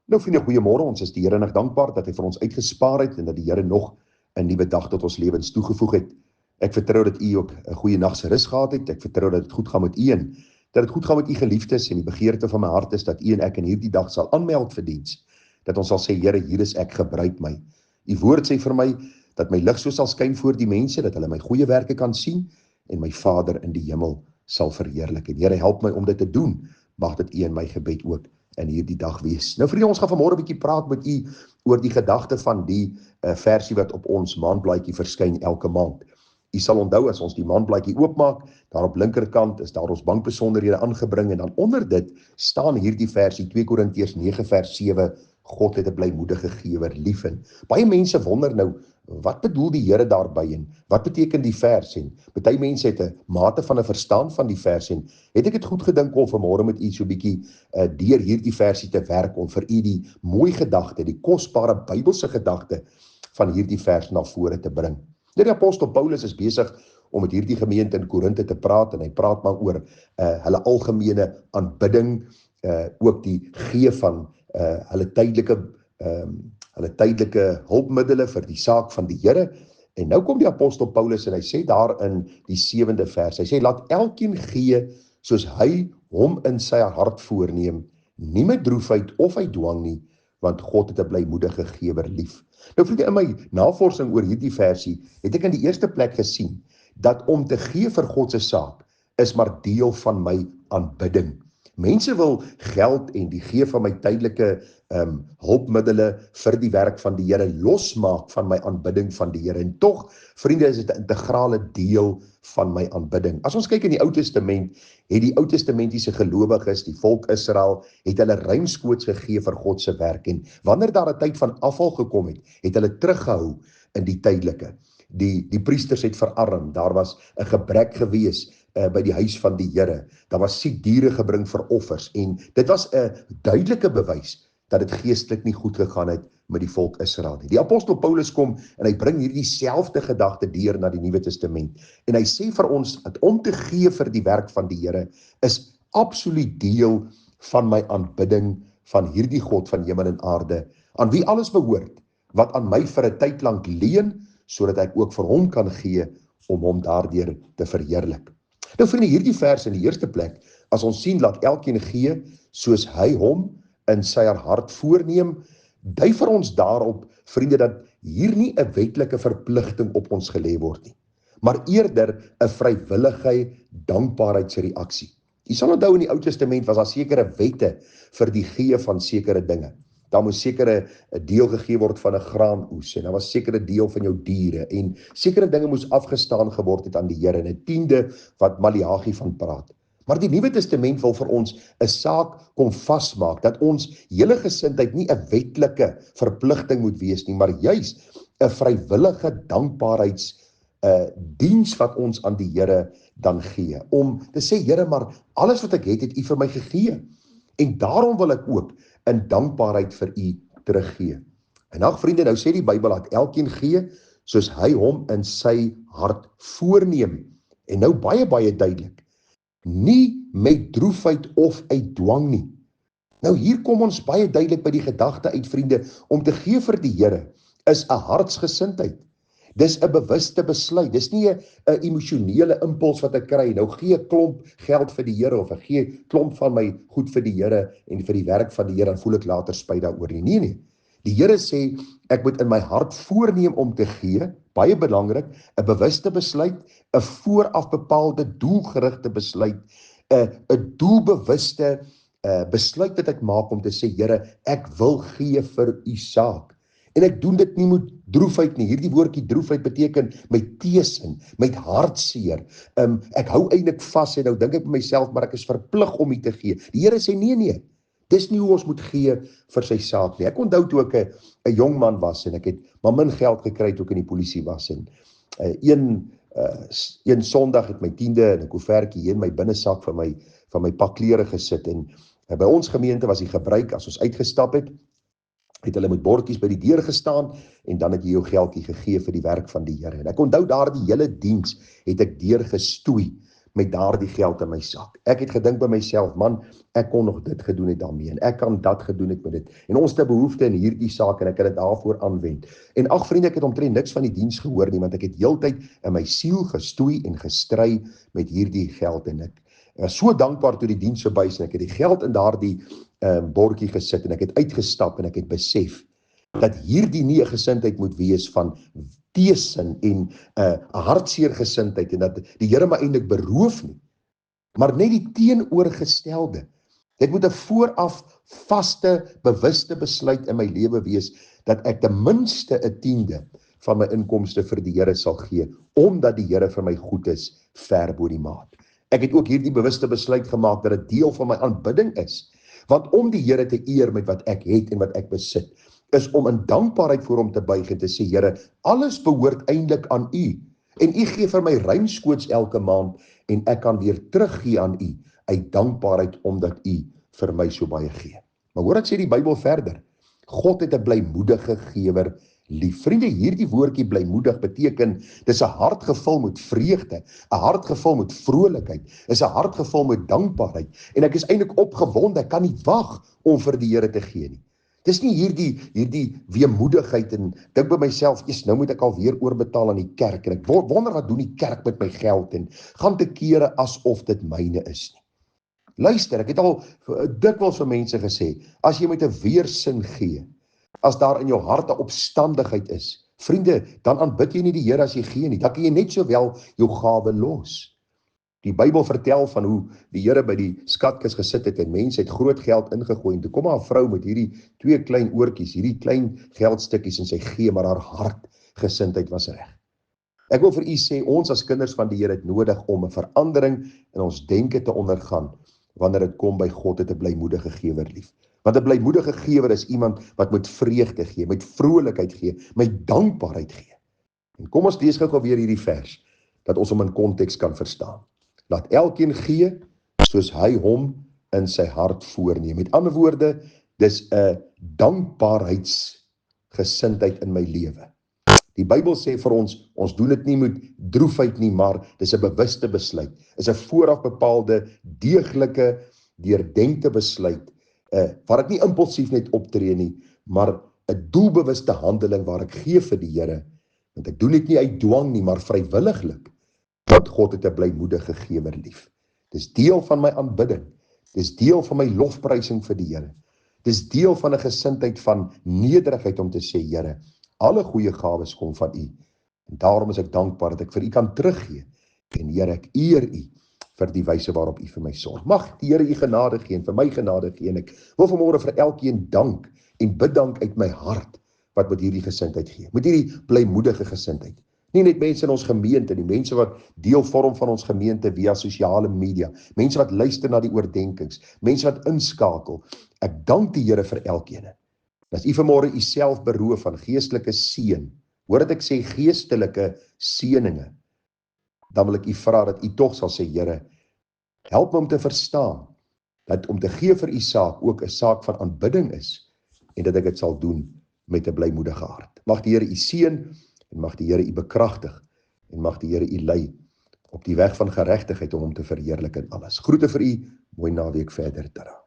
Nou vriende, goeiemôre, ons is die Here nog dankbaar dat hy vir ons uitgespaar het en dat die Here nog 'n nuwe dag tot ons lewens toegevoeg het. Ek vertrou dat u ook 'n goeie nag se rus gehad het. Ek vertrou dat dit goed gaan met u en dat dit goed gaan met u geliefdes en die begeerte van my hart is dat u en ek in hierdie dag sal aanmeld vir diens. Dat ons sal sê, Here, hier is ek, gebruik my. U woord sê vir my dat my lig so sal skyn voor die mense dat hulle my goeie werke kan sien en my Vader in die hemel sal verheerlik. En Here, help my om dit te doen. Mag dit u in my gebed ook in hierdie dag wees. Nou vriende, ons gaan vanmôre 'n bietjie praat met u oor die gedagte van die versie wat op ons maandblaadjie verskyn elke maand. U sal onthou as ons die maandblaadjie oopmaak, daar op linkerkant is daar ons bankbesonderhede aangebring en dan onder dit staan hierdie versie 2 Korintiërs 9 vers 7. God het 'n blymoedige gewer lief. En baie mense wonder nou, wat bedoel die Here daarby en wat beteken die vers? En baie mense het 'n mate van 'n verstaan van die vers en het ek dit goed gedink om vanmôre met u so 'n bietjie deur hierdie versie te werk om vir u die mooi gedagte, die kosbare Bybelse gedagte van hierdie vers na vore te bring. Die apostel Paulus is besig om met hierdie gemeente in Korinte te praat en hy praat maar oor hulle algemene aanbidding, ook die gee van hulle tydelike hulpmiddele vir die saak van die Here. En nou kom die apostel Paulus en hy sê daar in die 7de vers, hy sê, laat elkeen gee soos hy hom in sy hart voorneem, nie met droefheid of uit dwang nie, want God het 'n blymoedige gewer lief. Nou vriende, in my navorsing oor hierdie versie, het ek in die eerste plek gesien, dat om te gee vir God se saak, is maar deel van my aanbidding. Mense wil geld en die gee van my tydelike hulpmiddele vir die werk van die Here losmaak van my aanbidding van die Here. En tog, vriende, is dit 'n integrale deel van my aanbidding. As ons kyk in die Ou Testament, het die Ou Testamentiese gelowiges, die volk Israel, het hulle ruimskoots gegee vir God se werk. En wanneer daar 'n tyd van afval gekom het, het hulle teruggehou in die tydelike. Die priesters het verarm, daar was 'n gebrek gewees by die huis van die Here. Daar was siek diere gebring vir offers en dit was 'n duidelike bewys dat dit geestelik nie goed gegaan het met die volk Israel nie. Die apostel Paulus kom en hy bring hierdie selfde gedagte deur na die Nuwe Testament en hy sê vir ons dat om te gee vir die werk van die Here is absoluut deel van my aanbidding van hierdie God van hemel en aarde, aan wie alles behoort, wat aan my vir 'n tyd lank leen, sodat ek ook vir hom kan gee om hom daardeur te verheerlik. Nou vriende, hierdie vers in die eerste plek, as ons sien, laat elkeen gee soos hy hom in sy hart voorneem, dui vir ons daarop, vriende, dat hier nie 'n wetlike verpligting op ons gelê word nie, maar eerder 'n vrywillige dankbaarheidsreaksie. Jy sal onthou in die Ou Testament was daar sekere wette vir die gee van sekere dinge. Daar moes sekere deel gegee word van 'n graanoes en daar was sekere deel van jou diere en sekere dinge moes afgestaan geword het aan die Here, en 'n tiende wat Maleagi van praat. Maar die Nuwe Testament wil vir ons 'n saak kom vasmaak dat ons hele gesindheid nie 'n wetlike verpligting moet wees nie, maar juis 'n vrywillige dankbaarheids diens wat ons aan die Here dan gee, om te sê, Here, maar alles wat ek het U vir my gegee, en daarom wil ek ook in dankbaarheid vir U teruggee. En ag vriende, nou sê die Bybel dat elkeen gee soos hy hom in sy hart voorneem, en nou baie duidelik, nie met droefheid of uit dwang nie. Nou hier kom ons baie duidelik by die gedagte uit, vriende, om te gee vir die Here is 'n hartsgesindheid. Dis 'n bewuste besluit. Dis nie 'n emosionele impuls wat ek kry. Nou gee 'n klomp geld vir die Here of ek gee 'n klomp van my goed vir die Here en vir die werk van die Here, dan voel ek later spyt daaroor nie. Nee. Die Here sê ek moet in my hart voorneem om te gee, baie belangrik, 'n bewuste besluit, 'n vooraf bepaalde doelgerigte besluit, 'n doelbewuste besluit wat ek maak om te sê, Here, ek wil gee vir U saak. En ek doen dit nie met droefheid nie. Hierdie woordjie droefheid beteken met teesin, met hartseer. Ek hou eintlik vas en nou dink ek by myself, maar ek is verplig om U te gee. Die Here sê nee. Dis nie hoe ons moet gee vir sy saak nie. Ek onthou toe ek 'n jong man was en ek het maar min geld gekry toe ek in die polisie was en een Sondag het my 10de in 'n koevertjie hier in my binnesak van my pak klere gesit en by ons gemeente was die gebruik as ons uitgestap het hulle met bordjies by die deur gestaan en dan het jy jou geldjie gegee vir die werk van die Here. En ek onthou daardie hele diens het ek deurgestoei met daardie geld in my sak. Ek het gedink by myself, man, ek kon nog dit gedoen het daarmee, en ek kan dat gedoen het met dit, en ons het 'n behoefte in hierdie saak, en ek kan dit daarvoor aanwend. En ag vriende, ek het omtrent niks van die diens gehoor nie, want ek het heeltyd in my siel gestoei en gestry met hierdie geld, en ek was so dankbaar toe die diens verby is, en ek het die geld in daardie bordjie gesit, en ek het uitgestap, en ek het besef, dat hierdie nie 'n gesindheid moet wees van teesin en 'n hartseer gesindheid, en dat die Here my eintlik beroof nie, maar net die teenoorgestelde. Dit moet 'n vooraf vaste, bewuste besluit in my lewe wees, dat ek ten minste 1/10 van my inkomste vir die Here sal gee, omdat die Here vir my goed is, ver bo die maat. Ek het ook hierdie bewuste besluit gemaak, dat dit deel van my aanbidding is, want om die Here te eer met wat ek het en wat ek besit, is om in dankbaarheid voor hom te buig en te sê, Here, alles behoort eintlik aan U, en U gee vir my ruimskoots elke maand, en ek kan weer teruggee aan U, uit dankbaarheid, omdat U vir my so baie gee. Maar hoor wat sê die Bybel verder, God het 'n blymoedige gewer lief. Vriende, hierdie woordjie blymoedig beteken, dis 'n hart gevul met vreugde, 'n hart gevul met vrolikheid, is 'n hart gevul met dankbaarheid, en ek is eintlik opgewonde, ek kan nie wag om vir die Here te gee nie. Dis nie hierdie weemoedigheid, en dink by myself, nou moet ek alweer oorbetaal aan die kerk, en ek wonder wat doen die kerk met my geld, en gaan te kere asof dit myne is nie. Luister, ek het al dikwels vir mense gesê, as jy met 'n weersin gee, as daar in jou hart 'n opstandigheid is, vriende, dan aanbid jy nie die Here as jy gee nie, dan kan jy net sowel jou gawe los. Die Bybel vertel van hoe die Here by die skatkis gesit het, en mense het groot geld ingegooi, en toe kom daar 'n vrou met hierdie 2 klein oortjies, hierdie klein geldstukkies, en sy gee, maar haar hartgesindheid was reg. Ek wil vir u sê, ons as kinders van die Here het nodig om 'n verandering in ons denke te ondergaan, wanneer dit kom by God het 'n blymoedige gewer lief. Want 'n blymoedige gewer is iemand wat met vreugde gee, met vrolikheid gee, met dankbaarheid gee. En kom ons lees gou weer hierdie vers, dat ons hom in konteks kan verstaan. Laat elkeen gee, soos hy hom in sy hart voorneem. Met ander woorde, dis 'n dankbaarheidsgesindheid in my lewe. Die Bybel sê vir ons doen dit nie met droefheid nie, maar dis 'n bewuste besluit, is 'n vooraf bepaalde, deeglike, deurdenkte besluit, waar ek nie impulsief net optree nie, maar 'n doelbewuste handeling waar ek gee vir die Here, want ek doen dit nie uit dwang nie, maar vrywilliglik, want God het 'n blymoedige gewer lief. Dis deel van my aanbidding, dis deel van my lofprysing vir die Here, dis deel van 'n gesindheid van nederigheid om te sê, Here, alle goeie gawes kom van U, en daarom is ek dankbaar dat ek vir U kan teruggee, en Here, ek eer U vir die wyse waarop U vir my sorg. Mag die Here U genade gee, en vir my genade gee, en ek wil vanmôre vir elkeen dank, en bedank uit my hart, wat met hierdie gesindheid gee, met hierdie blymoedige gesindheid. Nie net mense in ons gemeente nie, mense wat deel vorm van ons gemeente via sosiale media, mense wat luister na die oordenkings, mense wat inskakel. Ek dank die Here vir elkeen. As u vanmôre u self beroof van geestelike seën, hoor dat ek sê geestelike seëninge, dan wil ek u vra dat u tog sal sê, Here, help my om te verstaan, dat om te gee vir u saak ook 'n saak van aanbidding is, en dat ek dit sal doen met 'n blymoedige hart. Mag die Here u seën, en mag die Here u bekragtig, en mag die Here u lei op die weg van geregtigheid om hom te verheerlik in alles. Groete vir u, mooi naweek verder, tada.